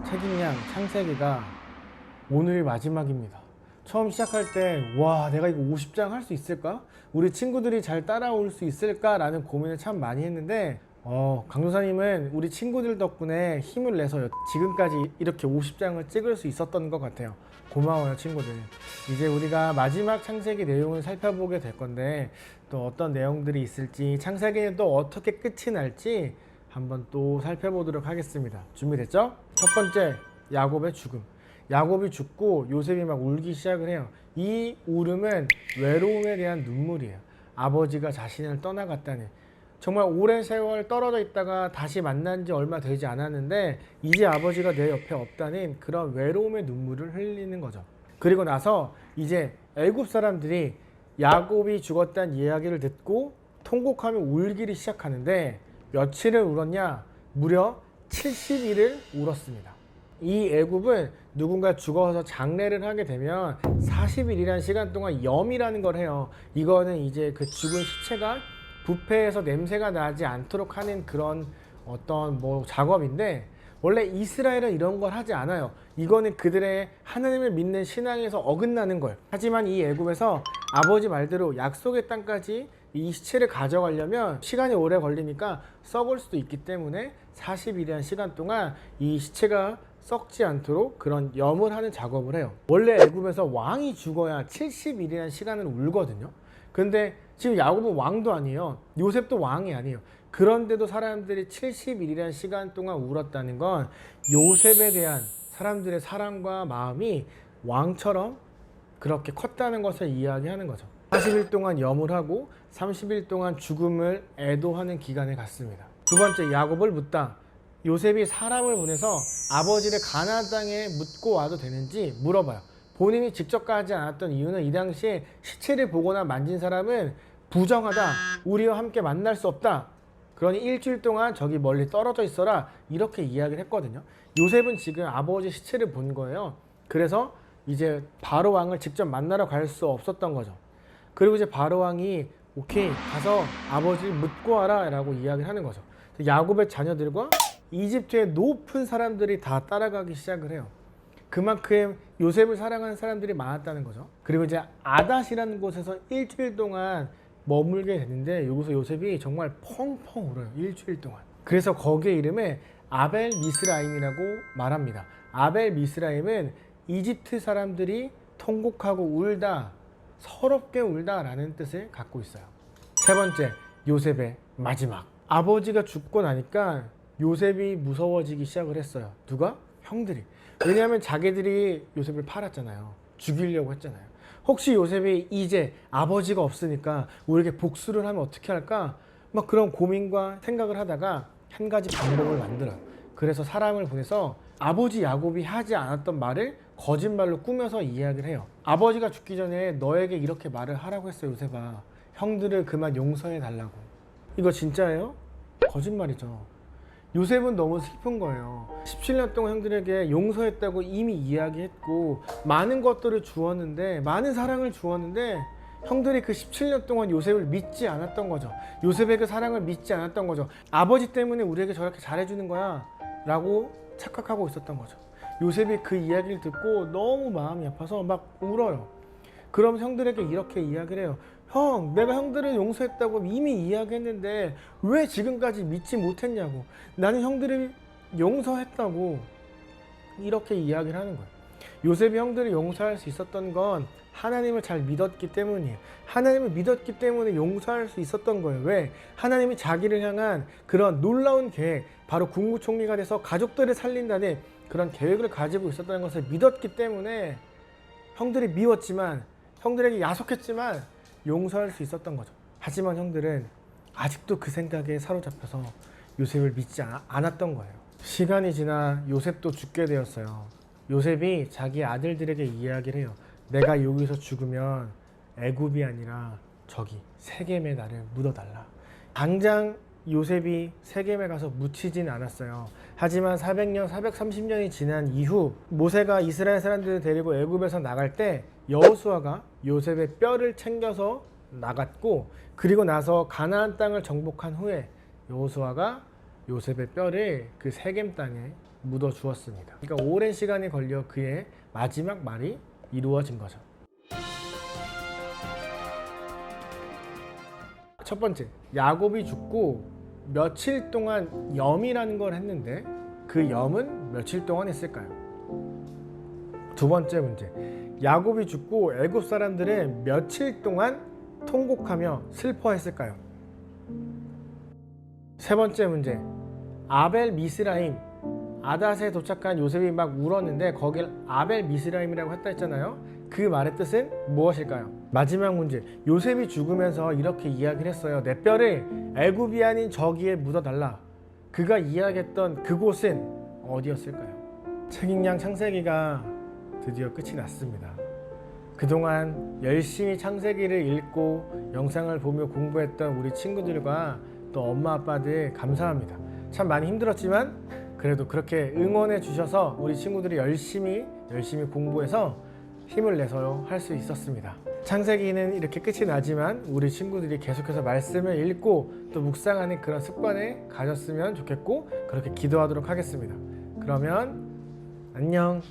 책임량 창세기가 오늘이 마지막입니다. 처음 시작할 때 와, 내가 이거 50장 할 수 있을까? 우리 친구들이 잘 따라올 수 있을까? 라는 고민을 참 많이 했는데 강도사님은 우리 친구들 덕분에 힘을 내서 지금까지 이렇게 50장을 찍을 수 있었던 것 같아요. 고마워요, 친구들. 이제 우리가 마지막 창세기 내용을 살펴보게 될 건데 또 어떤 내용들이 있을지, 창세기는 또 어떻게 끝이 날지 한번 또 살펴보도록 하겠습니다. 준비됐죠? 첫 번째, 야곱의 죽음. 야곱이 죽고 요셉이 막 울기 시작을 해요. 이 울음은 외로움에 대한 눈물이에요. 아버지가 자신을 떠나갔다는, 정말 오랜 세월 떨어져 있다가 다시 만난 지 얼마 되지 않았는데 이제 아버지가 내 옆에 없다는 그런 외로움의 눈물을 흘리는 거죠. 그리고 나서 이제 애굽 사람들이 야곱이 죽었다는 이야기를 듣고 통곡하며 울기를 시작하는데 며칠을 울었냐? 무려 70일을 울었습니다. 이 애굽은 누군가 죽어서 장례를 하게 되면 40일이라는 시간 동안 염이라는 걸 해요. 이거는 이제 그 죽은 시체가 부패해서 냄새가 나지 않도록 하는 그런 어떤 작업인데, 원래 이스라엘은 이런 걸 하지 않아요. 이거는 그들의 하나님을 믿는 신앙에서 어긋나는 거예요. 하지만 이 애굽에서 아버지 말대로 약속의 땅까지 이 시체를 가져가려면 시간이 오래 걸리니까 썩을 수도 있기 때문에 40일이라는 시간 동안 이 시체가 썩지 않도록 그런 염을 하는 작업을 해요. 원래 애굽에서 왕이 죽어야 70일이라는 시간을 울거든요. 근데 지금 야곱은 왕도 아니에요. 요셉도 왕이 아니에요. 그런데도 사람들이 70일이라는 시간 동안 울었다는 건 요셉에 대한 사람들의 사랑과 마음이 왕처럼 그렇게 컸다는 것을 이야기하는 거죠. 40일 동안 염을 하고 30일 동안 죽음을 애도하는 기간을 갖습니다. 두 번째, 야곱을 묻다. 요셉이 사람을 보내서 아버지를 가나안 땅에 묻고 와도 되는지 물어봐요. 본인이 직접 가지 않았던 이유는 이 당시에 시체를 보거나 만진 사람은 부정하다, 우리와 함께 만날 수 없다, 그러니 일주일 동안 저기 멀리 떨어져 있어라, 이렇게 이야기를 했거든요. 요셉은 지금 아버지 시체를 본 거예요. 그래서 이제 바로 왕을 직접 만나러 갈 수 없었던 거죠. 그리고 이제 바로 왕이 오케이, 가서 아버지를 묻고 와라 라고 이야기를 하는 거죠. 야곱의 자녀들과 이집트의 높은 사람들이 다 따라가기 시작을 해요. 그만큼 요셉을 사랑하는 사람들이 많았다는 거죠. 그리고 이제 아닷이라는 곳에서 일주일 동안 머물게 됐는데 여기서 요셉이 정말 펑펑 울어요. 일주일 동안. 그래서 거기에 이름을 아벨 미스라임이라고 말합니다. 아벨 미스라임은 이집트 사람들이 통곡하고 울다, 서럽게 울다 라는 뜻을 갖고 있어요. 세 번째, 요셉의 마지막. 아버지가 죽고 나니까 요셉이 무서워지기 시작을 했어요. 누가? 형들이. 왜냐하면 자기들이 요셉을 팔았잖아요. 죽이려고 했잖아요. 혹시 요셉이 이제 아버지가 없으니까 우리에게 복수를 하면 어떻게 할까? 막 그런 고민과 생각을 하다가 한 가지 방법을 만들어요. 그래서 사람을 보내서 아버지 야곱이 하지 않았던 말을 거짓말로 꾸며서 이야기를 해요. 아버지가 죽기 전에 너에게 이렇게 말을 하라고 했어요, 요셉아. 형들을 그만 용서해 달라고. 이거 진짜예요? 거짓말이죠. 요셉은 너무 슬픈 거예요. 17년 동안 형들에게 용서했다고 이미 이야기했고 많은 것들을 주었는데, 많은 사랑을 주었는데 형들이 그 17년 동안 요셉을 믿지 않았던 거죠. 요셉의 그 사랑을 믿지 않았던 거죠. 아버지 때문에 우리에게 저렇게 잘해주는 거야 라고 착각하고 있었던 거죠. 요셉이 그 이야기를 듣고 너무 마음이 아파서 막 울어요. 그럼 형들에게 이렇게 이야기를 해요. 형, 내가 형들을 용서했다고 이미 이야기했는데 왜 지금까지 믿지 못했냐고. 나는 형들을 용서했다고. 이렇게 이야기를 하는 거예요. 요셉이 형들을 용서할 수 있었던 건 하나님을 잘 믿었기 때문이에요. 하나님을 믿었기 때문에 용서할 수 있었던 거예요. 왜? 하나님이 자기를 향한 그런 놀라운 계획, 바로 국무총리가 돼서 가족들을 살린다는 그런 계획을 가지고 있었다는 것을 믿었기 때문에 형들이 미웠지만, 형들에게 야속했지만 용서할 수 있었던 거죠. 하지만 형들은 아직도 그 생각에 사로잡혀서 요셉을 믿지 않았던 거예요. 시간이 지나 요셉도 죽게 되었어요. 요셉이 자기 아들들에게 이야기를 해요. 내가 여기서 죽으면 애굽이 아니라 저기 세겜에 나를 묻어달라. 당장 요셉이 세겜에 가서 묻히진 않았어요. 하지만 400년, 430년이 지난 이후 모세가 이스라엘 사람들을 데리고 애굽에서 나갈 때 여호수아가 요셉의 뼈를 챙겨서 나갔고, 그리고 나서 가나안 땅을 정복한 후에 여호수아가 요셉의 뼈를 그 세겜 땅에 묻어 주었습니다. 그러니까 오랜 시간이 걸려 그의 마지막 말이 이루어진 거죠. 첫 번째, 야곱이 죽고 며칠 동안 염이라는 걸 했는데 그 염은 며칠 동안 했을까요? 두 번째 문제, 야곱이 죽고 애굽 사람들은 며칠 동안 통곡하며 슬퍼했을까요? 세 번째 문제, 아벨 미스라임, 아닷에 도착한 요셉이 막 울었는데 거길 아벨 미스라임이라고 했다 했잖아요. 그 말의 뜻은 무엇일까요? 마지막 문제, 요셉이 죽으면서 이렇게 이야기를 했어요. 내 뼈를 애굽이 아닌 저기에 묻어달라. 그가 이야기했던 그곳은 어디였을까요? 책임량 창세기가 드디어 끝이 났습니다. 그동안 열심히 창세기를 읽고 영상을 보며 공부했던 우리 친구들과 또 엄마 아빠들 감사합니다. 참 많이 힘들었지만 그래도 그렇게 응원해 주셔서 우리 친구들이 열심히 공부해서 힘을 내서 할 수 있었습니다. 창세기는 이렇게 끝이 나지만 우리 친구들이 계속해서 말씀을 읽고 또 묵상하는 그런 습관을 가졌으면 좋겠고 그렇게 기도하도록 하겠습니다. 그러면 안녕.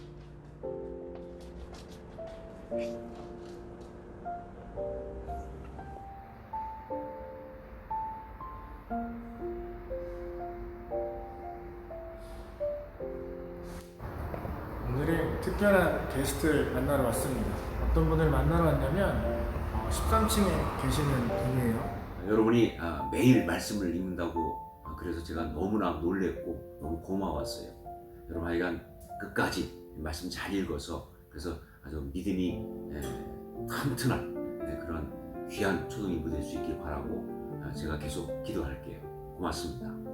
오늘은 특별한 게스트를 만나러 왔습니다. 어떤 분을 만나러 왔냐면 13층에 계시는 분이에요. 여러분이 매일 말씀을 읽는다고 그래서 제가 너무나 놀랬고 너무 고마웠어요. 여러분 하여간 끝까지 말씀 잘 읽어서 그래서 아주 믿음이 튼튼한 그런 귀한 초등인부 될 수 있길 바라고 제가 계속 기도할게요. 고맙습니다.